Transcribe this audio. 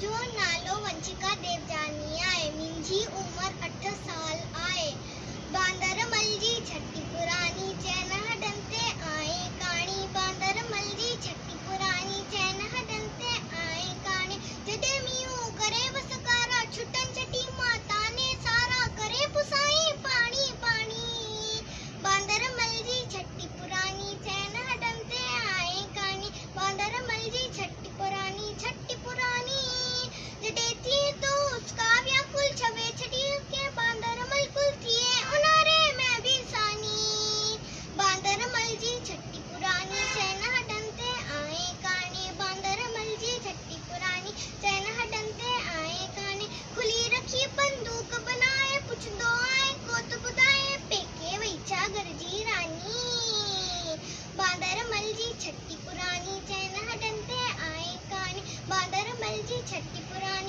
जो नालो वंचिका देवजानी आए, मिंजी उम्र 8 साल आए। बांदर मलजी छठी पुरानी चैन हडंते आए काणी, बांदर मलजी छठी पुरानी चैन हडंते आए काणी। जडे मियू करे वसकारा, छुटन छठी माता ने सारा, करे पुसाई पानी पानी। बांदर मलजी छठी पुरानी चैन हडंते आए काणी, बांदर मलजी छठी पुरानी जडे थी तो उसका व्याकुल छवे, छठी के बांदर मलकुल थिए उनारे मैं भी सानी। बांदर मलजी छठी पुरानी चैन हडंते आए काणी, बांदर मलजी छठी पुरानी चैन हडंते आए काणी। खुली रखी बंदूक बनाए, पुछ दो आए कोत बुदाए, पेके वैचा गरजी रानी। बांदर मलजी छठी पुरानी चैन हडंते आए काणी, बांदर मलजी छठी पुरानी